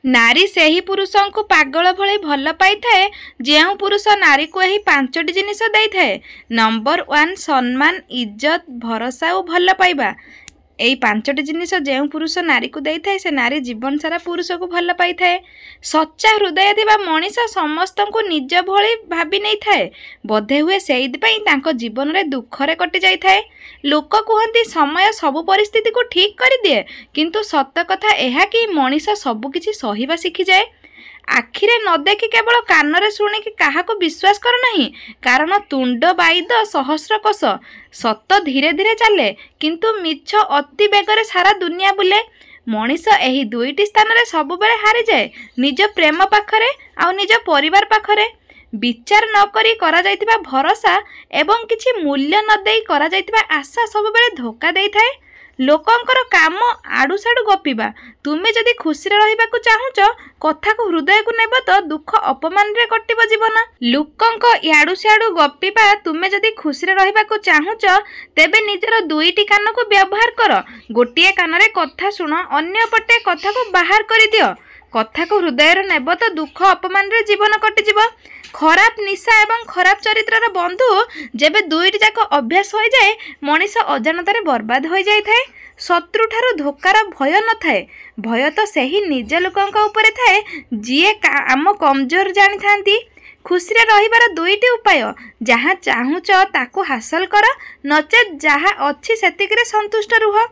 नारी सेही पुरुषों को पागल भली भल पाई थाए जो पुरुष नारी को यही 5टी जिनिस दे थाए। नंबर 1 सम्मान, इज्जत, भरोसा और भल पाइबा। यही 5टी जिनिस जो पुरुष नारी को दे थाए से नारी जीवन सारा पुरुष को भल पाई थाए। सच्चा हृदय थिबा मनीष समस्त को निज भली भाभी नहीं थाए। बोधे हुए से जीवन में दुखरे कटि जाई थाए। लोक कहते समय सबु परिस्थिति को ठीक कर दिए, किंतु सत कथा यह कि मनीष सबकिछि सहिबा शिखि जाए। आखिरे न देखि केवल कानरे शुणिकी क्या विश्वास कर नहीं, कारण तुंड बाईद सहस्र कोश। सत धीरे धीरे चले किंतु मिछ अति बेगरे सारा दुनिया बुले। मनीष यही 2टी स्थान में सब बेले हारी जाए, निज प्रेम पाखरे आ निज परिवार पाखरे। विचार न करी करा जाइतिबा भरोसा एवं किछि मूल्य न देई करा जाइतिबा आशा सब बेले धोखा देई थाए। लोकंकर काम आडू साडू गपिबा। तुमे जदि खुशी रहिबाकु चाहुच कथा को हृदय को नेब तो दुख अपमान रे कटिब जीवन। लोकंक याडू साडू गपिबा तुमे जदि खुशी रहिबाकु चाहुच तेबे निजर 2टी कान को व्यवहार कर। गोटिए कान रे कथा सुन, अन्य पटे कथा को बाहर कर दियो। कथा को हृदय रे नेब तो दुख अपमान रे जीवन कटिजिब। खराब निशा एवं खराब चरित्रर बंधु जेबे 2टी जाक अभ्यास हो जाए मनीष अजाणतारे बर्बाद हो जाए थाए। शत्रु ठारू धोकार भय न थाए। भय तो सही निज लोकंक उपरे थाए जिए आम कमजोर जानी थांती। खुशी रहिबार 2टी उपाय, जहाँ चाहुच ताकू हासिल कर, नचेत जहाँ अच्छी सेतिकरे संतुष्ट रुह।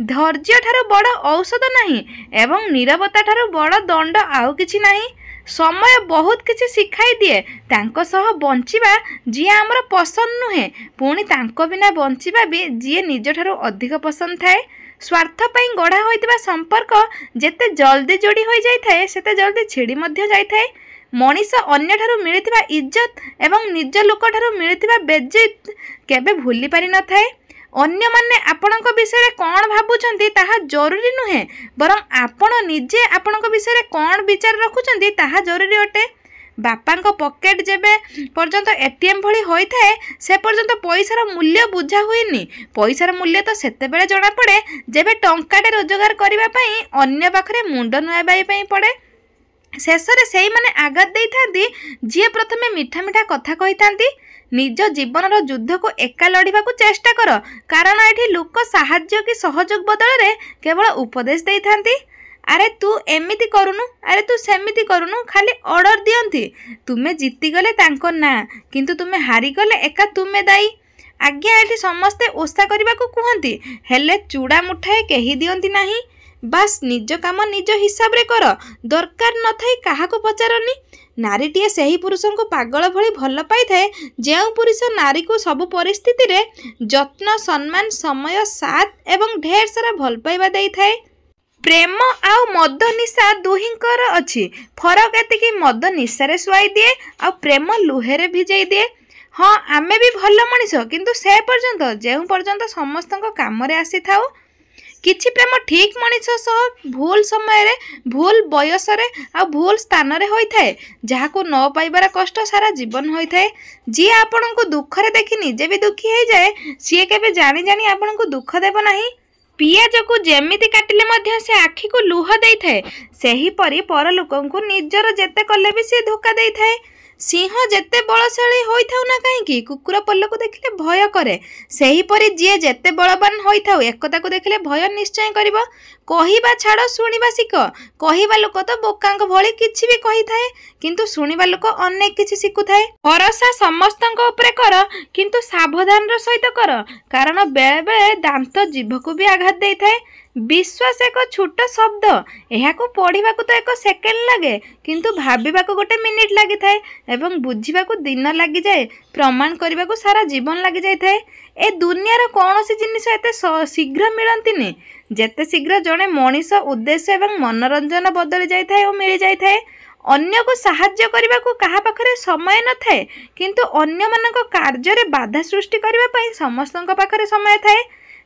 धैर्य ठारू बड़ औषध नहीं एवं नीरवता ठारू बड़ दंड आउ किछि नहीं। समय बहुत किछि शिखाई दिए। तांको सह बंचिबा जी आमर पसंद नुहे, पुणी तांको बिना बंचिबा भी जी निज ठारू अधिक पसंद थाए। स्वार्थ पई गढ़ा होइतिबा संपर्क जेते जल्दी जोड़ी हो जाय थाए सेते जल्दी छिड़ी मध्य जाय थाए। मनीष अन्य ठारू मिलिथिबा इज्जत एवं निज लोक ठारू मिलिथिबा बेइज्जत केबे भूली पारि न थाए। अन्य माने आपणक विषय कौन भावुछंती ताहा जरूरी नुहे, बरं आपण निजे आपणक विषय कौन विचार रखुछंती ताहा जरूरी अटे। बापांक पॉकेट जेबे पर्यंत एटीएम भली होई थाए से पर्यंत पैसार मूल्य बुझा हुएनी। पैसार मूल्य तो सेते बेले जणा पड़े जेबे टंकाटे रोजगार करिबा पई अन्य पाखरे मुंड नुआबाई पई पड़े। शेषरे सेही माने आघात देई थांती जे प्रथमे मीठा मीठा कथा कहि थांती। निज जीवन युद्ध को एका लड़िबा को चेष्टा कर, कारण एठी लोक साहाय्य कि सहयोग बदल रे केवल उपदेश देई थांती। अरे तू एमिति करुनु, अरे तू सेमिति करुनु, खाली ऑर्डर दियंती। तुमे जीति गले तांको ना, किंतु तुमे हारी गले एका तुमे दायी। आज्ञा एठी समस्ते ओषा करबा को कहंती, हेले चूड़ा मुठाए केही दियंती नाही। बास निज काम निज हिसाब रे कर, दरकार न थाई काहा को पचारनी। नारीटीए सही पुरुषों को पागल भली भल पाई थाए जो पुरुष नारी को सबु परिस्थिति रे जत्न, सम्मान, समय, साथ एवं ढेर सारा भल पाइबा देई थाए। प्रेम आउ मद निशा दुहिंकर अछि फरक एतिकी मद निशारे सुआई दिए आ प्रेम लुहेरे भिजई दिए। हाँ आमे भी भल मनीष, किंतु से पर्यंत जो पर्यंत समस्त काम रे आसी थाउ। किछि प्रेम ठीक मनीष सह भूल समय रे, भूल बयस रे आ भूल स्थान रे होई थाए, जहा को न पाइबार कष्ट सारा जीवन होई थाए। जी आपन को दुख रे देखि निजे भी दुखी हो जाए सी केबे जानी जानी आपन को दुख देब नाही। पियाज को जेमिति काटिले मध्य से आखि को लुह देई थाए, सेही परी पर लोकन को निजर जेते कले भी से धोखा देई थाए। सिंह जेते बलशाली होई थाउ ना कहीं कुकुर पल्ल को देखिले भय करे, सेही परी जी जेते बलवान होई थाउ एकता को देखिले भय निश्चय करिवो। कहिबा छाड़ सुनिबा सिक। कहिबा लोक तो बोकांक भली किछि भी कहि थाए, किंतु सुनिबा लोक अनेक किछि सिकु थाए। भरोसा समस्तंक उपरे कर, किंतु सावधान रो सहित कर, कारण बेले बेले दांत जीभ को भी आघात देई थाए। विश्वास एक छोट शब्द, यह पढ़ा तो एक सेकेंड लगे, किंतु भाविबा गोटे मिनिट लगी थाए एवं बुझा दिन लगी जाए, प्रमाण करने को सारा जीवन लगी जाए। ए दुनियार कौन सी जिनिस एते शीघ्र मिलती, जेते शीघ्र जड़े मनीष उद्देश्य एवं मनोरंजन बदली जाए और मिल जाए। अन्य को साहाय्य करने को कहा पाखरे समय न थाए, किंतु अन्य मानक कार्य रे बाधा सृष्टि करने पाई समस्तक पाखरे समय थाए।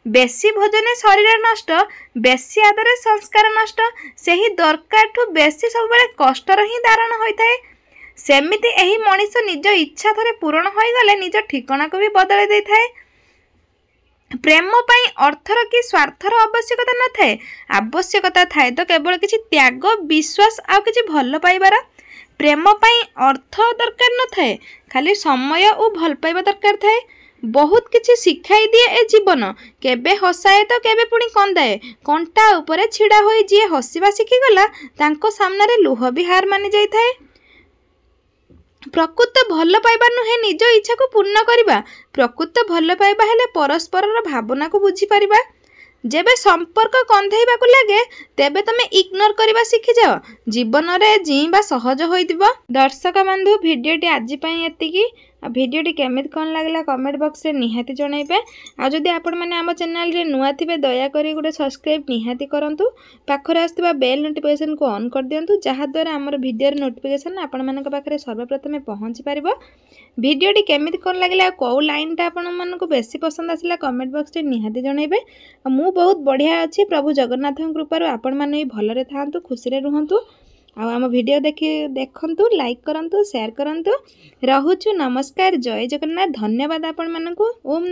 बेसी भोजने शरीर नष्ट, बेसी आदरे संस्कार नष्ट, सेही दरकार ठू बेसी सब बेले कष्टर ही धारण होता है। सेमिति एही मनीष निज इच्छा थरे पूरण हो गले निज ठिकाना को भी बदल दे थाए। प्रेम पाई अर्थर कि स्वार्थर आवश्यकता न थाए आवश्यकता थाए तो केवल किसी त्याग विश्वास आ किसी भल पाइबार प्रेम पाई अर्थ दरकार न थाए खाली समय और भल पाइबा दरकार थाए बहुत किछि शिखाई दिए ए जीवन केबे हसाए तो केबे पुणी कंदाए कंटा उपरे छिड़ा होई जी हसिबा शिखिगला तांको सामने लुह भी हार मानि जाई थाए प्रकृत भल पाइबा नुहे निज इच्छा को पूर्ण करवा प्रकृत भल पाइबा हेले परस्पर भावना को बुझी पारिबा जेबे संपर्क कंधेबा को लगे तेबे तमे इग्नोर करबा शिखि जाओ जीवन रे जीवा सहज होइदिबो। दर्शक बंधु भिडियोटी आज पई एतिकी आ भिडियोटी केमिति कोन लागला कमेंट बॉक्स रे निहाती जणाइबे आ जदि आपण माने आम चैनल रे नुआ थिबे दया करी गुटे सब्सक्राइब निहाती करंतु पाखरे आस्थिबा बेल नोटिफिकेशन को ऑन कर दियंतु जहा द्वारा हमर भिडियो रे नोटिफिकेशन आपण मानक पाखरे सर्वप्रथमे पहुंची पारिबो। भिडियोटी केमिति कोन लागला को लाइनटा आपण मानक बेसी पसंद आसिला कमेंट बॉक्स रे निहाती जणाइबे मु बहुत बढ़िया अच्छी प्रभु जगन्नाथ कृपार आपण मैंने भलरे थांतु खुशी रे रुहंतु आम वीडियो देखंतु लाइक करंतु शेयर करंतु रहुछु नमस्कार जय जगन्नाथ धन्यवाद आपण मानकु ओम।